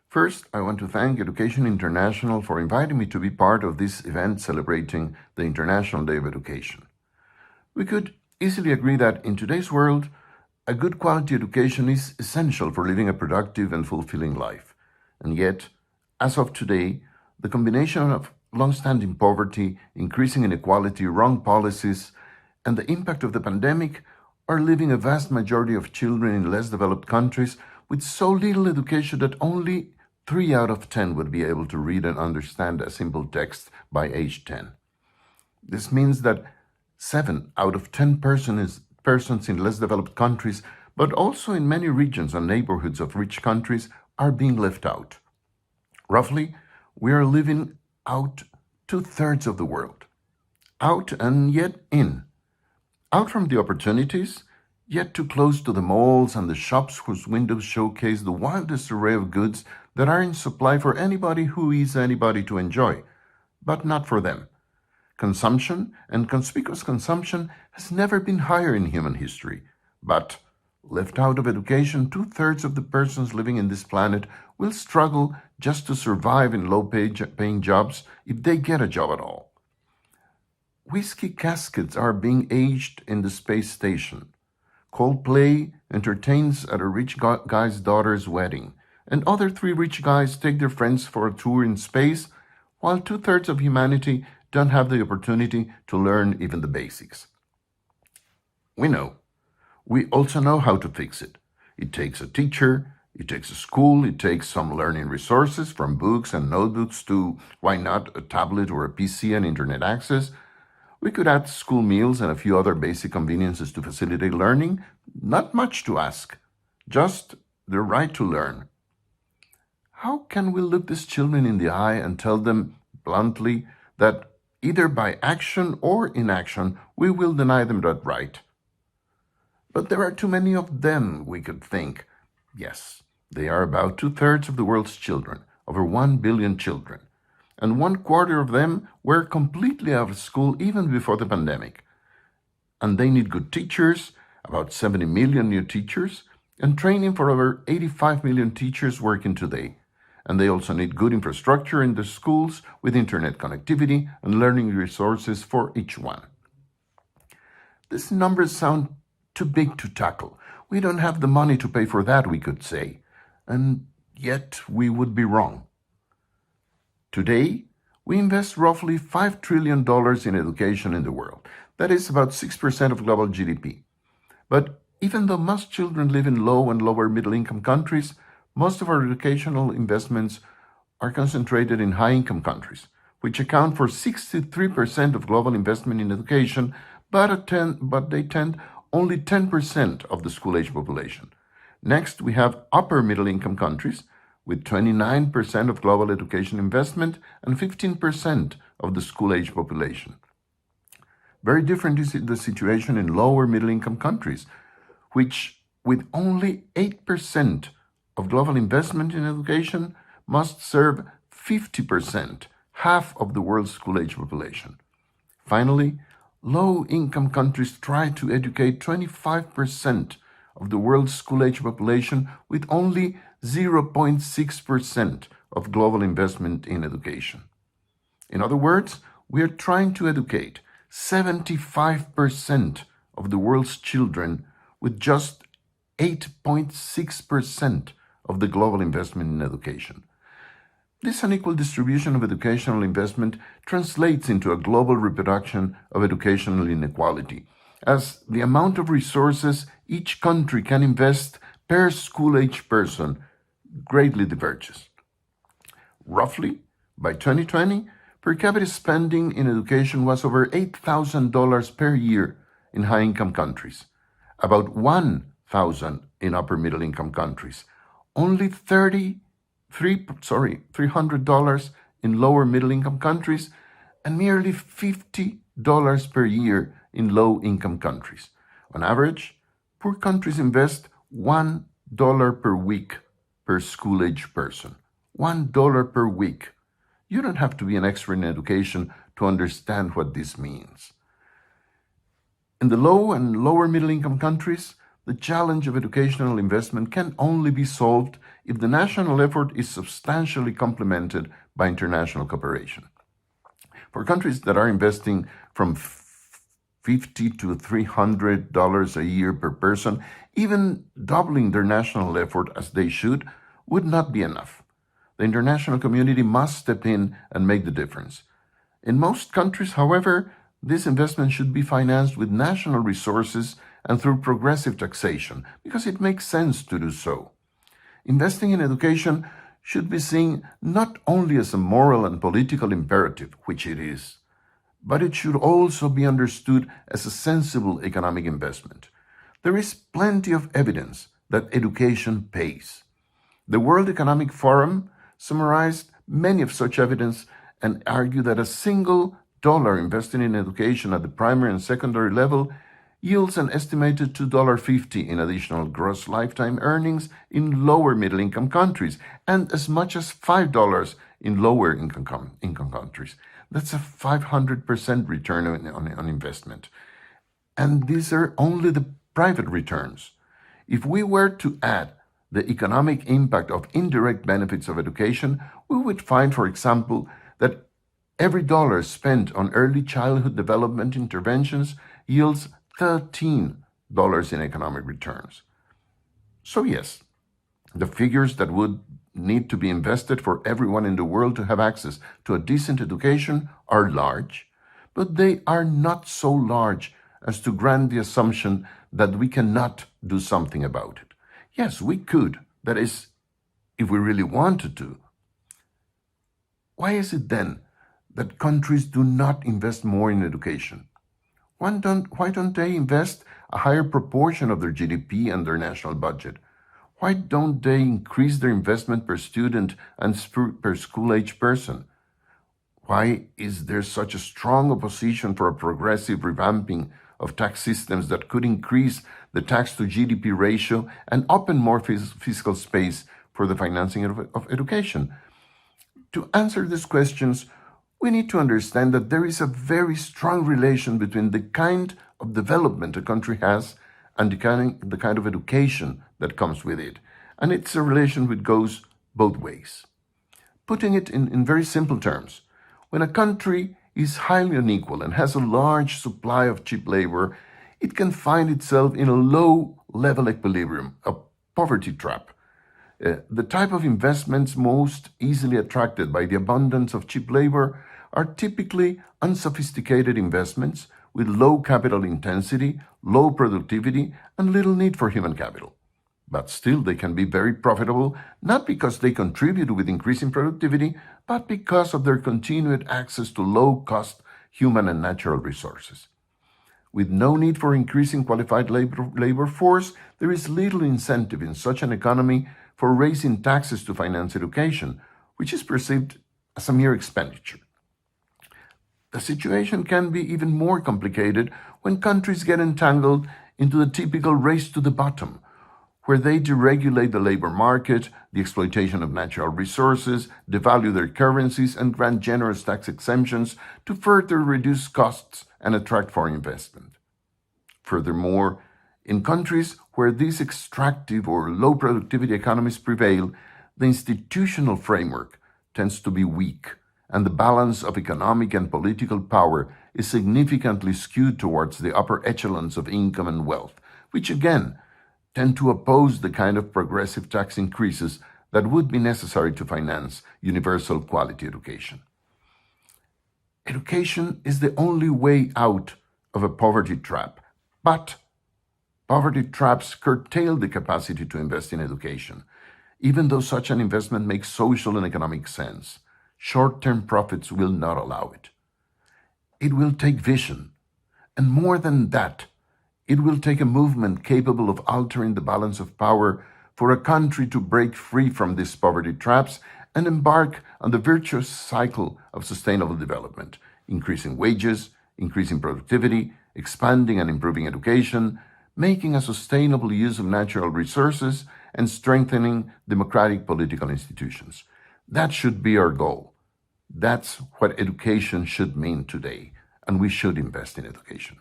First, I want to thank Education International for inviting me to be part of this event celebrating the International Day of Education. We could easily agree that in today's world, a good quality education is essential for living a productive and fulfilling life. And yet, as of today, the combination of long-standing poverty, increasing inequality, wrong policies, and the impact of the pandemic are leaving a vast majority of children in less developed countries with so little education that only 3 out of 10 would be able to read and understand a simple text by age 10. This means that 7 out of 10 persons in less developed countries, but also in many regions and neighborhoods of rich countries, are being left out. Roughly, we are living out 2/3 of the world. Out and yet in. Out from the opportunities, yet too close to the malls and the shops whose windows showcase the wildest array of goods that are in supply for anybody who is anybody to enjoy, but not for them. Consumption, and conspicuous consumption, has never been higher in human history. But, left out of education, 2/3 of the persons living in this planet will struggle just to survive in low-paying jobs if they get a job at all. Whiskey caskets are being aged in the space station. Coldplay entertains at a rich guy's daughter's wedding, and other 3 rich guys take their friends for a tour in space, while 2/3 of humanity don't have the opportunity to learn even the basics. We know. We also know how to fix it. It takes a teacher, it takes a school, it takes some learning resources from books and notebooks to, why not, a tablet or a PC and internet access. We could add school meals and a few other basic conveniences to facilitate learning. Not much to ask, just the right to learn. How can we look these children in the eye and tell them bluntly that either by action or inaction we will deny them that right? But there are too many of them, we could think. Yes, they are about 2/3 of the world's children, over 1 billion children. And 1/4 of them were completely out of school even before the pandemic. And they need good teachers, about 70 million new teachers, and training for over 85 million teachers working today. And they also need good infrastructure in the schools with internet connectivity and learning resources for each one. These numbers sound too big to tackle. We don't have the money to pay for that, we could say. And yet we would be wrong. Today, we invest roughly $5 trillion in education in the world. That is about 6% of global GDP. But even though most children live in low and lower middle-income countries, most of our educational investments are concentrated in high-income countries, which account for 63% of global investment in education, but they tend only 10% of the school-age population. Next, we have upper middle-income countries, with 29% of global education investment and 15% of the school-age population. Very different is the situation in lower middle-income countries, which, with only 8% of global investment in education, must serve 50%, half of the world's school-age population. Finally, low-income countries try to educate 25% of the world's school-age population with only 0.6% of global investment in education. In other words, we are trying to educate 75% of the world's children with just 8.6% of the global investment in education. This unequal distribution of educational investment translates into a global reproduction of educational inequality, as the amount of resources each country can invest per school-age person greatly diverges. Roughly, by 2020, per capita spending in education was over $8,000 per year in high-income countries, about $1,000 in upper middle-income countries, only $300 in lower middle-income countries, and nearly $50 per year in low-income countries. On average, poor countries invest $1 per week per school-age person. $1 per week. You don't have to be an expert in education to understand what this means. In the low and lower middle-income countries, the challenge of educational investment can only be solved if the national effort is substantially complemented by international cooperation. For countries that are investing from $50 to $300 a year per person, even doubling their national effort as they should would not be enough. The international community must step in and make the difference. In most countries, however, this investment should be financed with national resources and through progressive taxation, because it makes sense to do so. Investing in education should be seen not only as a moral and political imperative, which it is, but it should also be understood as a sensible economic investment. There is plenty of evidence that education pays. The World Economic Forum summarized many of such evidence and argued that a single dollar invested in education at the primary and secondary level yields an estimated $2.50 in additional gross lifetime earnings in lower middle-income countries, and as much as $5 in lower income countries. That's a 500% return on investment. And these are only the private returns. If we were to add the economic impact of indirect benefits of education, we would find, for example, that every dollar spent on early childhood development interventions yields $13 in economic returns. So yes, the figures that would need to be invested for everyone in the world to have access to a decent education are large, but they are not so large as to grant the assumption that we cannot do something about it. Yes, we could. That is, if we really wanted to. Why is it then that countries do not invest more in education? Why don't they invest a higher proportion of their GDP and their national budget? Why don't they increase their investment per student and per school-age person? Why is there such a strong opposition for a progressive revamping of tax systems that could increase the tax to GDP ratio and open more fiscal space for the financing of education? To answer these questions, we need to understand that there is a very strong relation between the kind of development a country has and the kind of education that comes with it. And it's a relation which goes both ways. Putting it in very simple terms, when a country is highly unequal and has a large supply of cheap labor, it can find itself in a low-level equilibrium, a poverty trap. The type of investments most easily attracted by the abundance of cheap labor are typically unsophisticated investments with low capital intensity, low productivity, and little need for human capital. But still, they can be very profitable, not because they contribute with increasing productivity, but because of their continued access to low-cost human and natural resources. With no need for increasing qualified labor force, there is little incentive in such an economy for raising taxes to finance education, which is perceived as a mere expenditure. The situation can be even more complicated when countries get entangled into the typical race to the bottom, where they deregulate the labor market, the exploitation of natural resources, devalue their currencies, and grant generous tax exemptions to further reduce costs and attract foreign investment. Furthermore, in countries where these extractive or low productivity economies prevail, the institutional framework tends to be weak, and the balance of economic and political power is significantly skewed towards the upper echelons of income and wealth, which again tend to oppose the kind of progressive tax increases that would be necessary to finance universal quality education. Education is the only way out of a poverty trap, but poverty traps curtail the capacity to invest in education, even though such an investment makes social and economic sense. Short-term profits will not allow it. It will take vision, and more than that, it will take a movement capable of altering the balance of power for a country to break free from these poverty traps and embark on the virtuous cycle of sustainable development, increasing wages, increasing productivity, expanding and improving education, making a sustainable use of natural resources, and strengthening democratic political institutions. That should be our goal. That's what education should mean today, and we should invest in education.